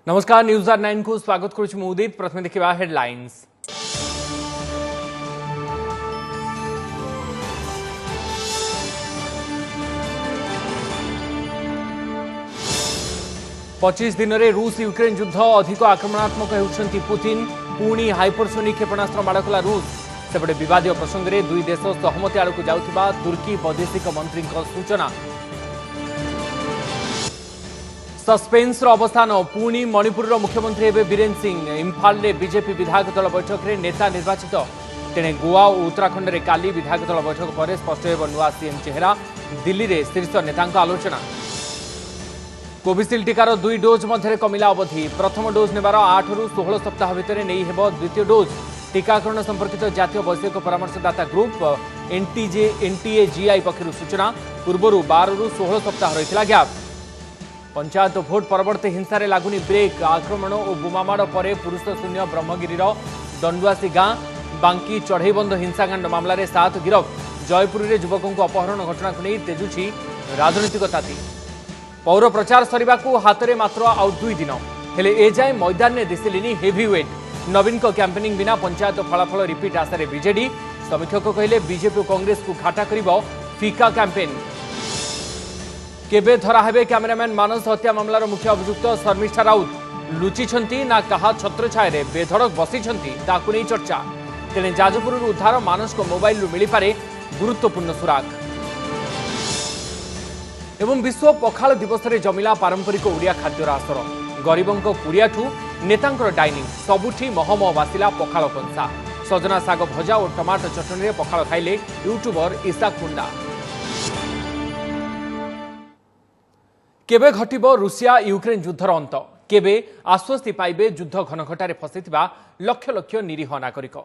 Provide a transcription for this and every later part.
नमस्कार न्यूज 9 को स्वागत करुछि उदित। प्रथमे देखिबा हेडलाइंस। पच्चीस दिन में रूस यूक्रेन युद्ध अधिक आक्रमणात्मक होउछंती पुतिन। पुणी हाइपरसोनिक क्षेपणास्त्र माड़ कला रूस। सेपटे विवाद प्रसंग में दुई देश सहमति आड़ को जाउथिबा तुर्की वैदेशिक मंत्री सूचना। सस्पेन्स अवस्थान पुणी मणिपुर मुख्यमंत्री एवं बीरेन सिंह। इम्फाल में बीजेपी विधायक दल बैठक में नेता निर्वाचित। तेणे गोवा और उत्तराखंड में काली विधायक दल बैठक पर स्पष्ट हो नुआ सीएम चेहरा। दिल्ली में शीर्ष नेता आलोचना। कोविशील्ड टीकार 2 डोज मध्य कमिला अवधि। प्रथम डोज नेबार 8 रु 16 सप्ताह भितर नहीं हेब द्वितीय डोज। टीकाकरण संपर्कित जातीय वैषयिक परामर्शदाता ग्रुप एनटीएजीआई पक्षर सूचना। पूर्व 12 रु 16 सप्ताह रही गैप। पंचायत भोट परवर्ती हिंसा रे लागुनी ब्रेक। आक्रमण और बोमामाड़ पर पुरुष शून्य ब्रह्मगिरी दंडुआसी गां। बांकी चढ़ईबंध हिंसाकांड मामला रे 7 गिरफ। जयपुर में युवकों को अपहरण घटना को नहीं तेजुछि राजनीतिक ताती। पौर प्रचार सरिबा को हाथ में मात्र आउ 2 दिन हेले एजाए मैदान में दिसिलिनी हेवीवेट। नवीन को कैंपेनिंग बिना पंचायत फलाफल रिपीट आशारे बीजेडी। समीक्षक कहले बीजेपी और कांग्रेस को घाटा करिबो फीका कैंपेन। केबे धरा हेबे कैमेरामैन मानस हत्या मामलार मुख्य अभियुक्त शर्मिष्ठा राउत। लुचिछंती ना कहा छत्रछाया बेधड़क बसिछंती ताकु नहीं चर्चा। तेणे जाजपुर उद्धार मानस को मोबाइल रु मिली पारे गुरुत्वपूर्ण सुराग। एवं विश्व पखाल दिवस रे जमिला पारंपरिक ओडिया खाद्यर आसर। गरीबों पुरियाठू नेतांकर डाइनिंग सबुठी महमह बासिला पखाल कंसा। सजना साग भजा और टमाटर चटनी रे पखाल खाइले यूट्यूबर ईसा कुंडा। केबे घटिबो रूसिया यूक्रेन युद्धर अंत। केबे आश्वस्ति पाइबे युद्ध घनघटारे फसिथिबा लक्ष लक्ष निरीह नागरिक।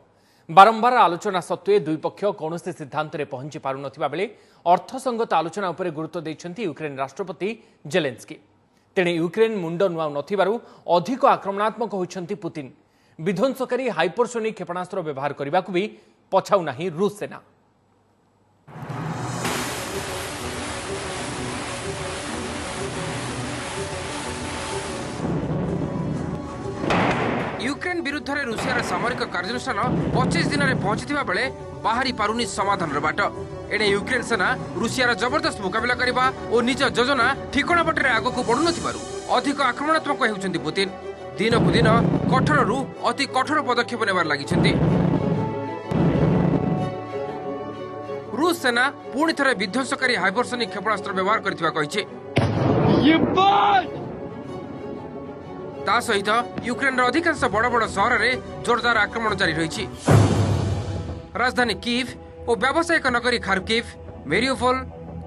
बारंबार आलोचना सत्वे दुई पक्ष कौनसी सिद्धांत रे पहुंची पारु नथिबा बेले अर्थसंगत आलोचना उपरे गुरुत्व दैछंती यूक्रेन राष्ट्रपति जेलेंस्की। तेणे यूक्रेन मुंड नुआ नथिबारु अधिक आक्रमणात्मक होइछंती पुतिन। विध्वंसकारी हाइपरसोनिक क्षेपणास्त्र व्यवहार करबाकू भी पछाउ नाही रूस सेना। यूक्रेन विरुद्ध में रूसियार सामरिक कार्यानुष्ठान 25 दिन में पहुंची बेले बाहरी पारुनी समाधान बाट। एणे यूक्रेन सेना रूसियार जबरदस्त मुकाबला करने और निज योजना ठिकणा बटरे आग को बढ़ु नथिबारु अधिक आक्रमणात्मक होउछंती पुतिन। दिन को दिन कठोर रु अति कठोर पदक्षेप नेबार लागिछंती। रूस सेना पुणी थरे विध्वंसकारी हाइपरसोनिक क्षेपणास्त्र व्यवहार करथिबा कहिছে। ता सहित यूक्रेन अधिकांश बड़ बड़ सहर में जोरदार आक्रमण जारी रही। राजधानी कीव और व्यावसायिक नगरी खार्किव, मेरियोपोल,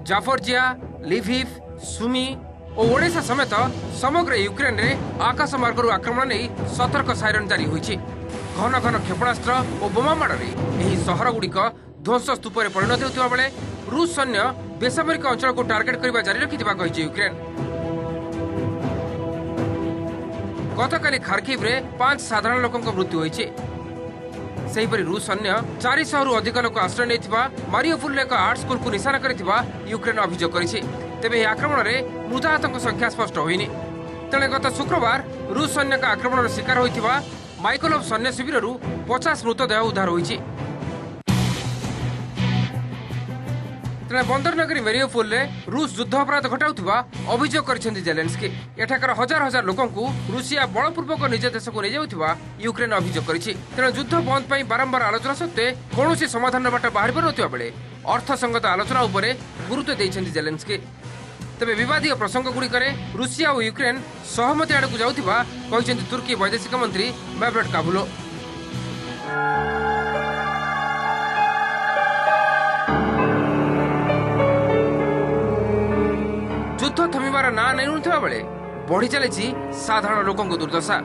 जाफोर्जिया, लिविव, सुमी और ओडेसा समेत समग्र यूक्रेन में आकाश मार्ग आक्रमण नहीं सतर्क साइरन जारी होइछि। घन घन क्षेपणास्त्र और बोमामाड़ में सहर गुड़िक ध्वंस स्तूप परिणत होता बेले रूस सैन्य बेसामरिक अंचल को टार्गेट करने जारी रखिथिबा कहिछि यूक्रेन। गतकाली खार्किव रे 5 साधारण लोकों मृत्यु होइछि। सेहिपरि रूस सैन्य 400 रु अधिक लोक आश्रय नेथिबा मारियोपोल एक आर्ट स्कूल को निशाना करथिबा यूक्रेन अभियोग करिछि। तेबे ଏହି आक्रमण में मृताहतଙ୍କ संख्या स्पष्ट होइनि। तेणे गत शुक्रवार रूस सैन्य आक्रमण शिकार होइथिबा माइकोलोव सैन्य शिविर 50 मृतदेह उद्धार होइछि। तेणे बंदर नगरी मेरियोपोल में रूस युद्ध अपराध घटाउथिबा अभियोग करिसेंती जेलेंस्की। एठाकर हजार हजार लोकों को रूसिया बलपूर्वक निज देश को नहीं जाउथिबा यूक्रेन अभियोग करिछि। तेणे युद्ध बंद पई बारंबार आलोचना सत्वे कौनसी समाधान बाट बाहर नथिबा बेले अर्थसंगत आलोचना उपरे गुरुत्व दैछंती जेलेंस्की। तेबे विवादीय प्रसंग गुड़िकरे रूसिया और यूक्रेन सहमति आड़ को जाउथिबा कहिसेंती तुर्की वैदेशिक मंत्री मेवलुट कावुलो। युद्ध थमिबार ना नहीं बेले बढ़ी चली साधारण लोकों दुर्दशा।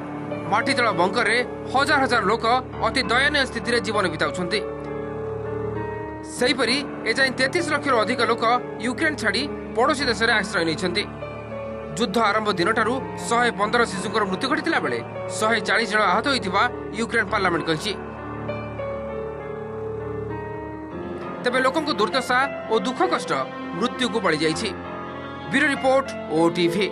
माटीतल बंकर रे हजार हजार लोक अति दयनीय स्थिति रे जीवन बिताउछंती। सेहिपरि एजाई 33 लाख अधिक लोक यूक्रेन छाड़ी पड़ोशी देश में आश्रय नहीं। युद्ध आरंभ दिन 115 शिशुंकर मृत्यु घटी बेले 140 जन आहत होइथिबा यूक्रेन पार्लियामेंट कहिछि। तेबे लोकों दुर्दशा और दुख कष्ट मृत्यु को बढ़ी जाइछि। Bureau report OTV.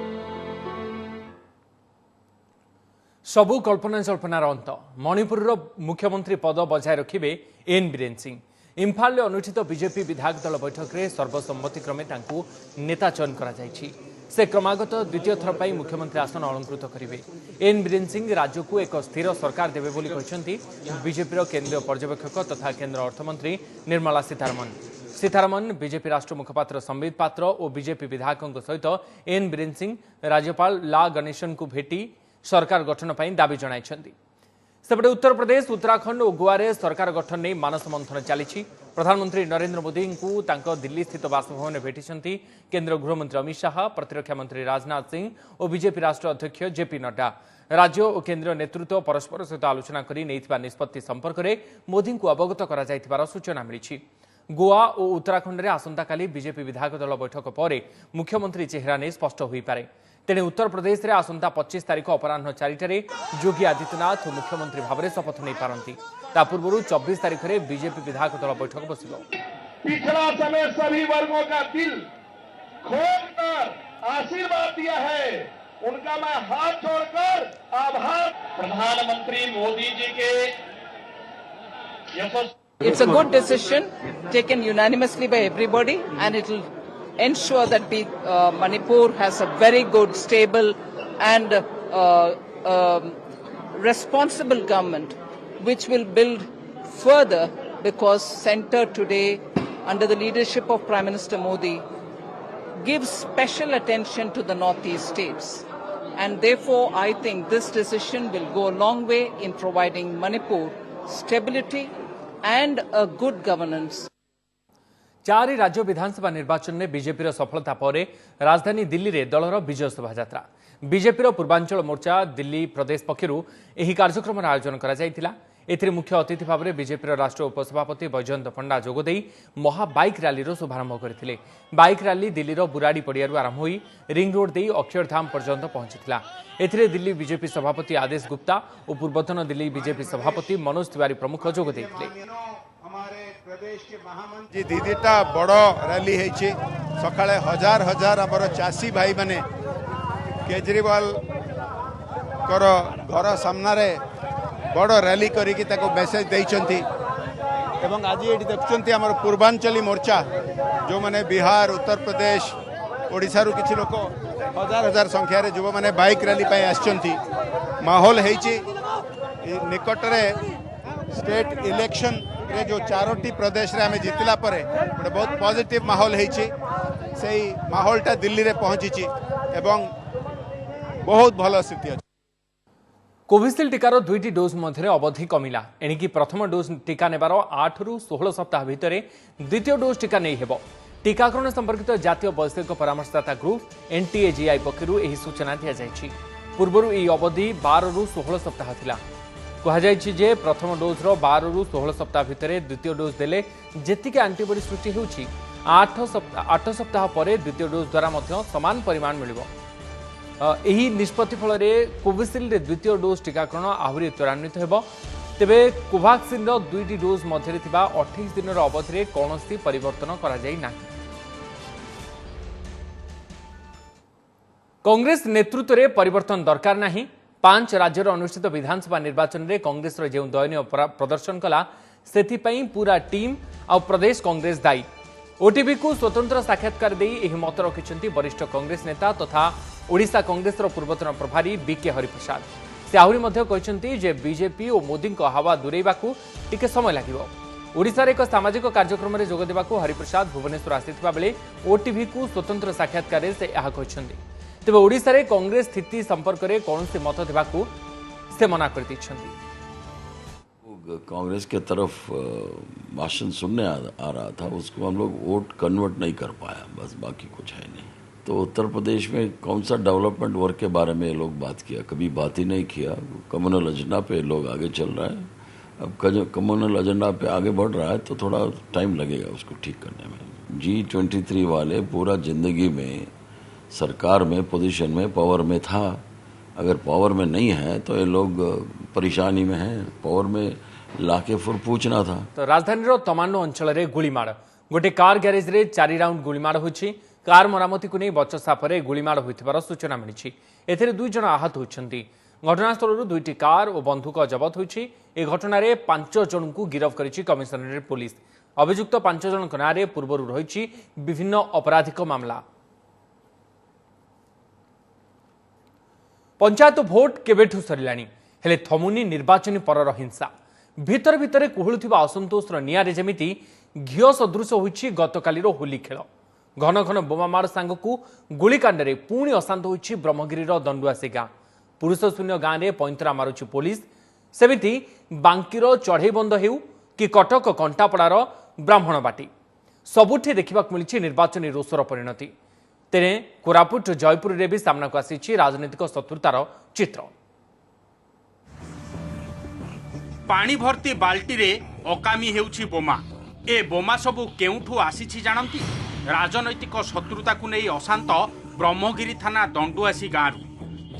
सबु कल्पना जल्पनार अंत मणिपुर मुख्यमंत्री पद बजाय रखिबे एन बीरेन सिंह। इम्फाल अनुष्ठित बीजेपी विधायक दल बैठक में सर्वसम्मतिक्रमे नेता चयन करा जायछि। से क्रमागत द्वितीय थर पर मुख्यमंत्री आसन अलंकृत करेंगे। एन बीरेन सिंह राज्य को एक स्थिर सरकार देवे बोली कहछन्ति बीजेपी केंद्रीय पर्यवेक्षक तथा केंद्र अर्थमंत्री निर्मला सीतारमण बीजेपी राष्ट्र मुखपात्र संबित पात्र और बीजेपी विधायकों सहित एन बीरेन सिंह राज्यपाल ला गणेशन को भेटी सरकार गठन पर दाबी जणाइछन्ति। सेपटे उत्तर प्रदेश उत्तराखंड और गोवा रे सरकार गठन नहीं मानस मंथन चली। प्रधानमंत्री नरेंद्र मोदी को दिल्ली स्थित बासभवन में भेटिछन्ति केंद्र गृहमंत्री अमित शाह, प्रतिरक्षा मंत्री राजनाथ सिंह और बीजेपी राष्ट्रीय अध्यक्ष जेपी नड्डा। राज्य और केंद्रीय नेतृत्व परस्पर सहित आलोचना कर निष्पत्ति संपर्क में मोदी को अवगत कर सूचना मिली। गोवा और उत्तराखंड में आसंताकाली बीजेपी विधायक दल बैठक पर मुख्यमंत्री चेहरा नहीं स्पष्ट हो पारे। तेणे उत्तर प्रदेश में आसंता 25 तारीख अपराह 4टारे योगी आदित्यनाथ मुख्यमंत्री भाव में शपथ नहीं पारती। पूर्व 24 तारीख में बीजेपी विधायक दल बैठक बस। पिछला समय सभी वर्गों का दिल खोलकर आशीर्वाद दिया है, उनका मैं हाथ जोड़कर आभार। प्रधानमंत्री मोदी जी के It's a good decision taken unanimously by everybody, and it will ensure that Manipur has a very good, stable and responsible government which will build further, because centre today under the leadership of Prime Minister Modi gives special attention to the northeast states, and therefore I think this decision will go a long way in providing Manipur stability and a good governance. 4 राज्य विधानसभा निर्वाचन में BJP सफलता पर राजधानी दिल्ली रे दलर विजय शोभायात्रा। BJP Purvanchal मोर्चा दिल्ली प्रदेश पक्षरु एही कार्यक्रम आयोजन करा जायतिला। एथिरे मुख्य अतिथि भाव में बीजेपी राष्ट्रीय उपसभापति बैजयंत पंडा जोगदेई महा बाइक रैली शुभारंभ करथिले। बाइक रैली दिल्ली बुराड़ी पड़ियारू आरंभ होई रिंग रोड दे अक्षरधाम पर्यंत पहुंचीथिला। एथिरे दिल्ली बीजेपी सभापति आदेश गुप्ता और पूर्वतन दिल्ली बीजेपी सभापति मनोज तिवारी प्रमुख जोग देथिले। जी दीदीटा बड़ रैली है सकाळे हजार हजार आमर चाषी भाई माने केजरीवाल घर सामने बड़ रैली करिकी ताको मेसेज देइचंती। एवं आज ये देखुंत आम पूर्वांचली मोर्चा जो माने बिहार, उत्तर प्रदेश, ओडिशा रु किछि लोक हजार हजार संख्यार युवा माने बाइक रैली पाई आछंती। माहौल है निकट रे स्टेट इलेक्शन रे जो 4टी प्रदेश रे आमे जितला परे बहुत पॉजिटिव माहौल है। से माहौलटा दिल्ली रे पहुंची एवं बहुत भल स्थिति अछि। कोविशील्ड टीकार 2टी डोज मध्य अवधि कमिला। एणिकी प्रथम डोज टीका नेबार 8 रु 16 सप्ताह भितर द्वितीय डोज टीका नहीं हेबो। टीकाकरण संपर्कित जातीय वैश्विक परामर्शदाता ग्रुप एनटीएजीआई पक्षरु एही सूचना दिया जायछि। पूर्वरु ई अवधि 12 रु 16 सप्ताह थिला। कहुଯାଇଛି जे प्रथम डोज रो 12 रु 16 सप्ताह भितर द्वितीय डोज देले जेतिके एंटीबॉडी सृष्टि होउछि 8 सप्ताह पर द्वितीय डोज द्वारा मध्य समान परिमाण मिलिबो। यही निष्पत्ति फल कोविशील्ड द्वितीय डोज टीकाकरण आहरी त्वरान्वित होब। तेबे कोवाक्सिन 2टी डोज मध्य 28 दिन अवधि कौन परिवर्तन करा जाई ना। कांग्रेस नेतृत्व में परिवर्तन दरकार नहीं। 5 राज्यर अनुष्ठित विधानसभा निर्वाचन में कांग्रेस जो दयनीय प्रदर्शन कला से पूरा टीम आ प्रदेश कांग्रेस दायी। ओटीवी को स्वतंत्र साक्षात्कार दे यह मत रखिंट वरिष्ठ कांग्रेस नेता तथा ओडिशा कांग्रेस पूर्वतन प्रभारी बीके हरिप्रसाद। से आहरी कहते जे बीजेपी और मोदी हावा दूरेबा टिके समय लगे। ओडिशा रे एक सामाजिक कार्यक्रम में जोगदेवा हरिप्रसाद भुवनेश्वर आसीथिबा बेले ओटीवी को स्वतंत्र साक्षात्कार से यह कहते। तेबे ओडिशा रे कांग्रेस स्थिति संपर्क में कौन से मत देवा से मना कर दी। कांग्रेस के तरफ भाषण सुनने आ रहा था, उसको हम लोग वोट कन्वर्ट नहीं कर पाया, बस बाकी कुछ है नहीं। तो उत्तर प्रदेश में कौन सा डेवलपमेंट वर्क के बारे में लोग बात किया, कभी बात ही नहीं किया। कम्युनल एजेंडा पे लोग आगे चल रहा है। अब कम्युनल एजेंडा पे आगे बढ़ रहा है तो थोड़ा टाइम लगेगा उसको ठीक करने में। G23 वाले पूरा जिंदगी में सरकार में पोजीशन में पावर में था, अगर पावर में नहीं है तो ये लोग परेशानी में हैं। पावर में लाके फिर पूछना था। तो राजधानी तमानो अंचल में गुलीमाड़ गोटे कार ग्यारेज रे 4 राउंड गुलीमाड़ होछि। कार मरामती को नहीं बचसा पर गुलीमाड़ होइथिबार सूचना मिली। एथिरे 2 जन आहत होइछन्ति। घटनास्थल 2टी कार और बंधुक जबत होती। ए घटन 5 जन को गिरफ्त कर कमिशनरेट पुलिस। अभियुक्त 5 जन नाँ पूर्व रही विभिन्न आपराधिक मामला। पंचायत भोट केबेठू सरिलाणी हेले थमुनी निर्वाचन परर हिंसा। भितर भितर कुहुलुथिबा असंतोषर निआरे जेमिति घिओ सदृश होइछि गतकालीर होली खेल। घन घन बोमामाड़ सांगकू गुलिकांडरे पुणी अशांत होइछि ब्रह्मगिरीर दंडुआसी गाँ। पुरुष शून्य गाँव में पैंतरा मारुछि पुलिस। सेमिति बांकीर चढ़ईबंध हेउ कि कटक कंटापड़ार ब्राह्मणबाटी सबुठी देखा मिली निर्वाचन रोषर परिणति। तेने कोरापुट जयपुर रे भी सामना को आसी राजनीतिक शत्रुतार चित्र। पानी भर्ती बाल्टी रे अकामी हेउछि बोमा। ए बोमा सबु केउठू आसीछि जानंती? राजनैतिक शत्रुता को नहीं अशांत ब्रह्मगिरी थाना दंडुआसी गाँव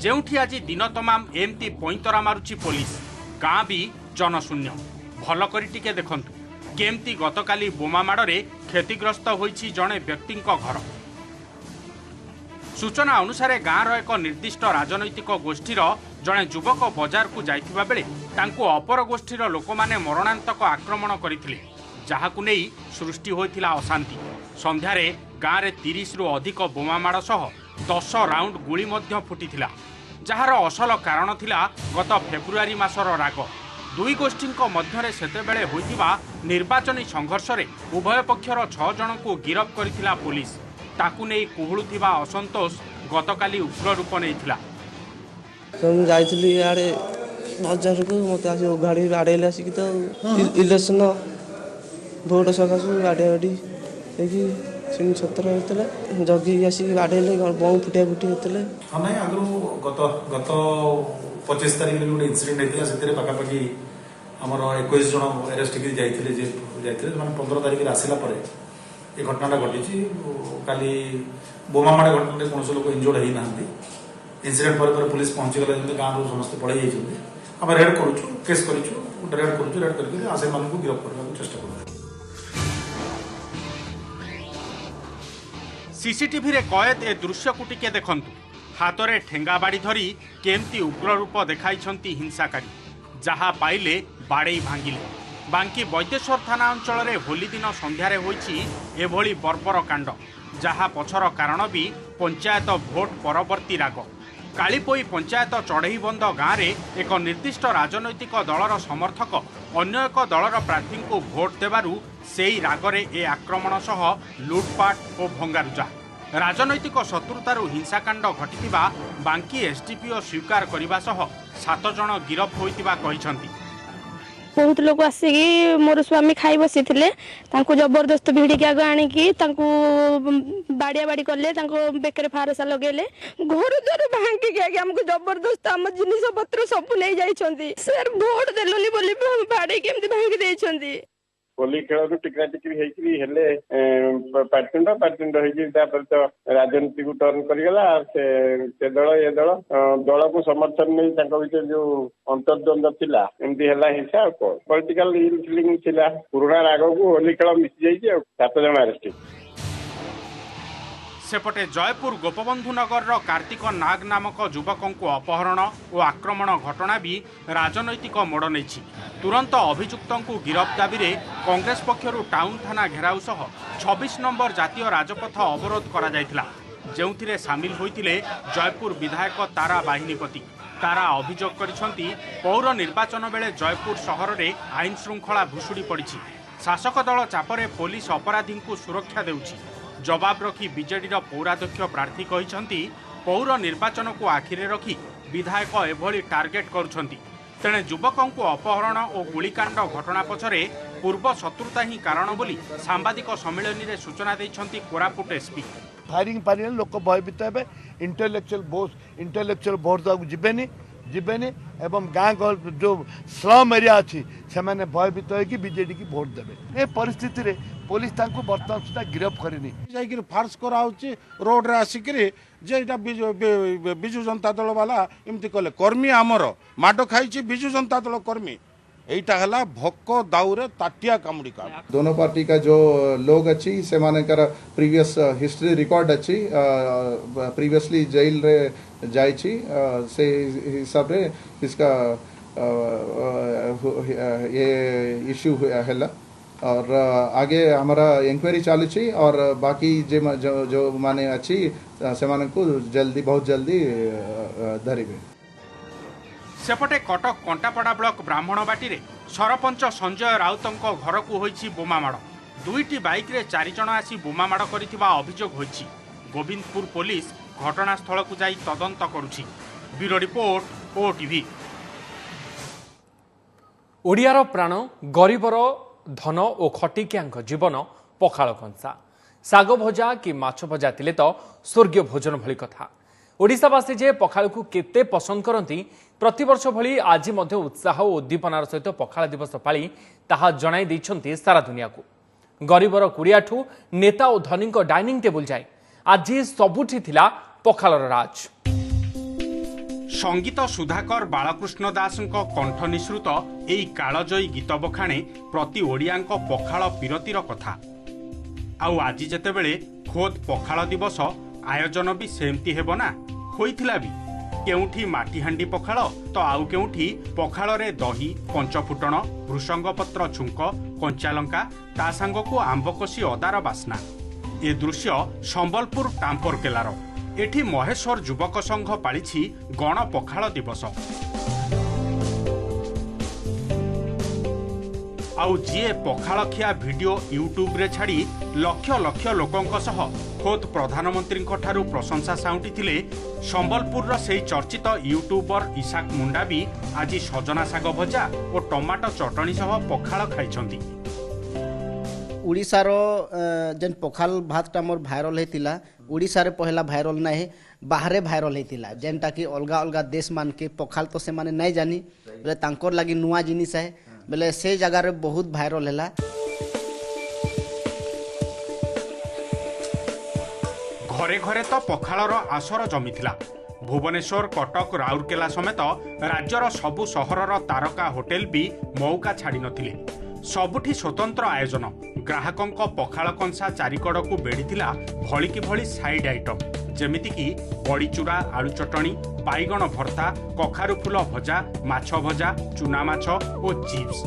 जेउठी आज दिन तमाम एमती पैंतरा मारुछि पुलिस। गाँ भी जनशून्य। भल करी टिके देखंतु केमती गतकाली बोमा माड़े क्षतिग्रस्त होइछि जणे व्यक्तिंक घर। सूचना अनुसार गाँवर एक निर्दिष्ट राजनैतिक गोष्ठीर जड़े युवक बजार को जाइथिबा बेले तांको अपर गोष्ठीर लोक माने मरणांतक आक्रमण करथिले, जाहाकु नेई सृष्टि होइथिला अशांति। संध्यारे गाँव में 30 रु अधिक बोमामाड़ सह 10 राउंड गुली मध्य फुटिथिला, जार असल कारण थिला गत फेब्रुआरी मासर राग। दुई गोष्ठींक मध्यरे सेतेबेले होइथिबा निर्वाचनी संघर्ष रे उभय पक्षर 6 जन को गिरफ्त करथिला पुलिस। ताकू नहीं कुहुलुथिबा असंतोष गतकाली उग्र रूप नेइथिला। जाइଥିଲି आड़े बाजार को मत आसी गाड़ी आड़ेले आसिक तो इलेक्शन भोट सकाशु गाड़ी गाड़ी देखि सिन 17 होतले जगी आसिक आड़ेले बहु फुटिया फुटी होतले। हम आगु गत 25 तारिख रे गोटे इंसिडेंट हेतिला सेतरे पाका पाकी हमर 21 जन अरेस्ट के जाइथिले माने 15 तारिख रे आसिला परे ये घटनाटा घटी। काली बोमामाड़ घटना कौन लोग इंजोर्ड होना इनसीडेंट पर पुलिस पहुंची गला गाँव समस्त पड़े जाइए। आम रेड करूँ केस रेड करके आसे मान को गिरफ्त करने चेष्टा कर। सीसीटीवी रे कैद ए दृश्य को टिके देखंतु। हाथ में ठेंगा बाड़ी धरी केमती उग्र रूप देखाइछंती हिंसाकारी। जहा पाइले बाड़े भांगिले। बांकी बैद्येश्वर थाना अंचल रे होली दिन संध्यारे होइछि एभली बर्बर कांड, जहा पछर कारण भी पंचायत भोट परवर्ती राग। कालीपोई पंचायत चढ़ईबंध गाँव में एक निर्दिष्ट राजनैतिक दलर समर्थक अन्य एक दलर प्रार्थी को भोट देवारु सेई रागरे ए आक्रमण सह लुटपाट और भंगारुजा। राजनैतिक शत्रुतारु हिंसाकांड घटिथिबा बांकी एसडीपीओ स्वीकार करने सह 7 जन गिरफ्त होइतिबा कहिसंती। बहुत लोग आसिक मोर स्वामी खाई बसी जबरदस्त भिड़िकी आग आणिकी बाड़िया बाड़ी कले बेकर फारसा लगेले घर द्वार भांगिक आगे आमको जबरदस्त आम जिनिस पत्र सब नहीं जाइछंती। सर भोट देलुनी बोली बाड़े केमती भांगी देइछंती। होली खेल टिकरा टिकरी हेकरी हेले पार्टिंड हेकरी तापर तो राजनीति को टर्न करिगला। से दल ये दल को समर्थन नहीं तांको भीतर जो अंतर्द्वंद थिला एमती हला हिंसा पॉलिटिकल इल फीलिंग थिला। पुराना राग को होली खेल मिसी जाइए 7 जन अरेस्ट। सेपटे जयपुर गोपबंधु नगर कार्तिक नाग नामक युवकों को अपहरण और आक्रमण घटना भी राजनैतिक मोड़ नहीं। तुरंत अभियुक्तों को गिरफ्त दाबी में कांग्रेस पक्षर टाउन थाना घेराव सह 26 नंबर जातीय राजपथ अवरोध करा जायतिला, जेउथिरे सामिल होइतिले जयपुर विधायक तारा बाहिनीपति। तारा अभियोग करिसंती पौर निर्वाचन बेले जयपुर सहर में आईन श्रृंखला भुशुड़ी पड़ी। शासक दल चापरे पुलिस अपराधी को सुरक्षा देउछि। जवाब रखी बीजेडी पौराध्यक्ष प्रार्थी कहिसंती पौर निर्वाचन को आखिरे रखी विधायक एभली टार्गेट करुछंती। तेणे युवकों को अपहरण और गुलिकांड घटना पछरे पूर्व शत्रुता ही कारण बोली सांबादिक सम्मेलन में सूचना देइछंती कोरापुट एसपी। फायरिंग पारे लोक भयभीत हे। इंटेलेक्चुअल भोट जीवेनि एवं गाँ जो स्लम एरिया अच्छी से भयभीत होगी बीजेडी की भोट देवे। ए परिस्थिति रे पुलिस बर्तमान सुधा गिरफ्त करनी जाइए फार्स कराऊँच रोड रे आसिक विजु जनता दल वाला एमती कले कर्मी आमर माड खाई विजु जनता दल कर्मी এইটা হলা ভক্ক দাউরে তাটিয়া কামুড়ি কাম। दोनों पार्टी का जो लोग अच्छी से मानकर प्रीवियस हिस्ट्री रिकॉर्ड अच्छी प्रीवियसली जेल रे जाइछि से हिसाब रे इसका ये इश्यू हैला और आगे हमारा इंक्वायरी चालू छी और बाकी जो माने अच्छी से माने को जल्दी बहुत जल्दी धरिबे। सेपटे कटक कंटापड़ा ब्लॉक ब्राह्मणबाटी रे सरपंच संजय राउतंको घर को होईछि बोमामाड़। दुईटी बाइक रे 4 जण आसी बोमामाड़ करिथिबा अभियोग होईछि। गोविंदपुर पुलिस घटनास्थल को जाई तदंत करुछि। Bureau report OTV. ओडियार प्राण गरीबर धन और खटिकिया जीवन पखाल कंसा साग भजा कि माछ भजा तिले तो स्वर्गीय भोजन भली कथा। ओडिशावासी जे पखाल को केते पसंद करती प्रतिवर्ष भली आज मध्य उत्साह और उद्दीपनार सहित पखाल दिवस पाली ताहा जणाई दैछन्ती सारा दुनिया को। गरीबर कुड़ियाठू नेता और धनी डाइनिंग टेबुल जाए आज सबुठी थिला पखालर राज। संगीत सुधाकर बालकृष्ण दास कंठ निसृत एई कालजयी गीत बखाणे प्रति ओडियांक पखाल पिरतीर कथा। आउ आज जेतेबेले खोद पखाल दिवस आयोजन भी सेमती हेबो ना होइथिला भी केउठी माटीहांडी पखाल तो आउ केउठी पखाल रे दही पंचफुटण भृषंग पत्र छुंक कंचालंका ता सांगको आंबकसी अदार बास्ना। ए दृश्य संबलपुर टांपर केलार। एठी महेश्वर युवक संघ पालिछि गण पखाल दिवस। आउ जीए पखाल खिया वीडियो यूट्यूब रे छाड़ी लक्ष लक्ष लोकंक सह खोद प्रधानमंत्री ठारू प्रशंसा साउंटी थिले संबलपुर से चर्चित यूट्यूबर इसाक मुंडा भी आज सजना साग भजा और टमाटो चटनी सह पखाल खाइछंती। ओडिशार जेन पखाल भातटा मोर भाइराल हेतिला ओडिशारे पहला भाइराल ना है बाहरे भाइराल हेतिला जेनटा कि अलगा अलगा देश मान के पखाल तो से माने नहीं जानी बेले तांकर लागि नुआ जिनिस है बेले से जगह रे बहुत भाइराल हैला। घरे घरे तो पखालर आसर जमीथिला। भुवनेश्वर कटक राउरकेला समेत राज्यर सबु सहरर तारका होटेल भी मौका छाड़ी नथिले। सबुठी स्वतंत्र आयोजन ग्राहकंक पखाल कंसा चारिकड़ को बेढ़ीथिला भली कि भली साइड आइटम जेमिति कि बड़ी चूरा आलू चटणी बाइगण भर्ता कखारु फूल भजा माछ भजा चुना माछ और चिप्स।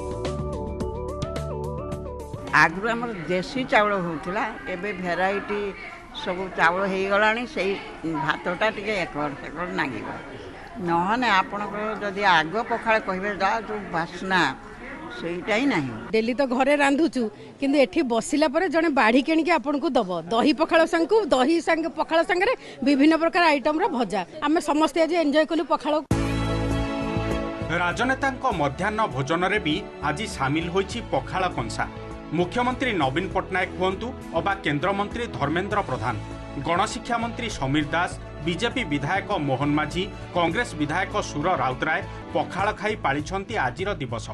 आगु हमर देसी चावल होउथिला एबे भेराइटी सब चावल हो गलानी से भातटा टिके एकड़ नागिब नहने आपणकर जदि आग पखाल कहबे जा जो बास्ना सेटा ही नहीं। डेली तो घरे रांधुचु किंतु एठी बसिला परे जने बाढ़ी केणिके आपनको दबो दही पखाल संगु दही संग पखाल संगरे विभिन्न प्रकार आइटम रो भजा आमे समस्त आज एन्जॉय कलु पखाल। राजनेतांक मध्याह्न भोजन रे भी आज शामिल होइछि पखाल कंसा। मुख्यमंत्री नवीन पट्टनायक हुंतु अबा केंद्र मंत्री धर्मेंद्र प्रधान गणशिक्षा मंत्री समीर दास बीजेपी विधायक मोहन माझी कांग्रेस विधायक सुर राउतराय पखाल खाई पालिछंती आजिर दिवस।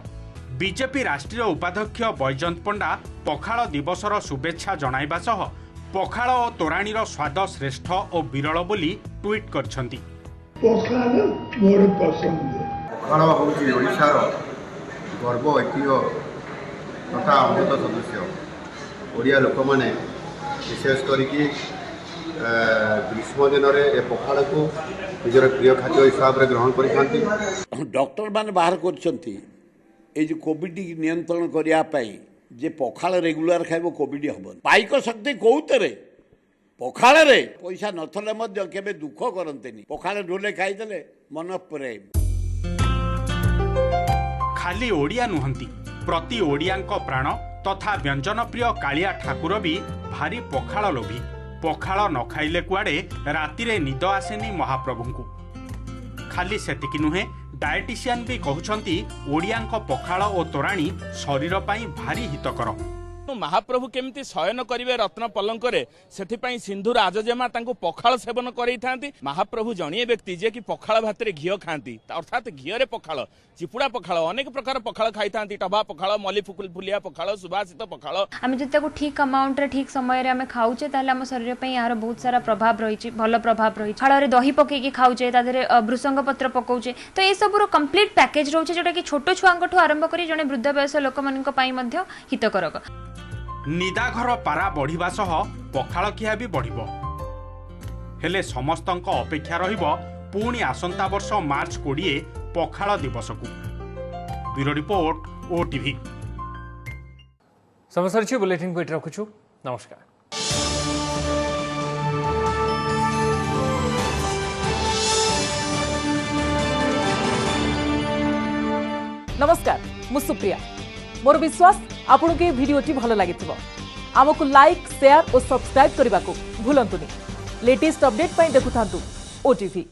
बीजेपी राष्ट्रीय उपाध्यक्ष बैजयंत पंडा पखाल दिवसर शुभेच्छा जणाइबा सह पखाल और तोराणीर स्वाद श्रेष्ठ और विरल बोली ट्वीट करछंती। पखाल मोर पसंद पखाल होउची ओडिशार गर्व ऐतिह्य तथा अमृत सदस्य ओडिया लोक माने विशेष करिकी ग्रीष्म दिन में पखाल को निजर प्रिय खाद्य हिसाब से ग्रहण कर डॉक्टर मान बाहर कर जो कोविड नियंत्रण करने जे पखाल रेगुलर खाइब कोविड हम पाइक शक्ति कौतरे पखाल रे पैसा नथले मध्य केबे दुख करंतेनी पखाल ढोले खाइदेले मन प्रेम। खाली ओडिया नुहंती प्रति ओडियांक प्राण तथा व्यंजन प्रिय कालिया ठाकुर भी भारी पखाल लोभी। पखाल न खाइले कुआडे रातिरे निद आसेनी महाप्रभुंकु। खाली सेतिकी नुहे डायटिशियन भी कहउछंती ओडियांक पखाल और तोराणी शरीर पाई भारी हितकर। महाप्रभु केमिति शयन करिवे रत्न पलंकरे सेथिपाई सिंधु राजजेमा तांको पखाल सेवन करई थांती। महाप्रभु जणिए व्यक्ति जे कि पखाल भातरे घियो खांती अर्थात घियोरे पखाल चिपुड़ा पखाल अनेक प्रकार पखाल खाई थांती। टबा पखाल मल्ली फुलिया पखाल सुभाषित पखाल आम जब ठीक अमाउंट रे ठीक समय रे आमे खाउचे ताले हम शरीर पे यार बहुत सारा प्रभाव रही भल प्रभाव रही फल रे दही पकेकी खाउचे तादरे भृसंग पत्र पकाउचे तो ए सब रो कंप्लीट पैकेज रोचे जोटा कि छोट छुआंठू आरंभ करी जने वृद्ध वयस लोक मानक पई मध्य हितकरक। निदाघर पारा बढ़िबा सह पखाल खिया भी बढ़िबो हेले समस्तंक अपेक्षा रहिबो पुणी आसंता वर्ष मार्च 20 पखाल दिवस को। Bureau report OTV. समसरची बुलेटिन को एट रखुछु। नमस्कार। नमस्कार मु सुप्रिया मोर विश्वास आपन के वीडियोटी भल लगी आमको लाइक शेयर और सब्सक्राइब करने को भूलंतुनि। लेटेस्ट अपडेट देखुथांतु ओटीवी।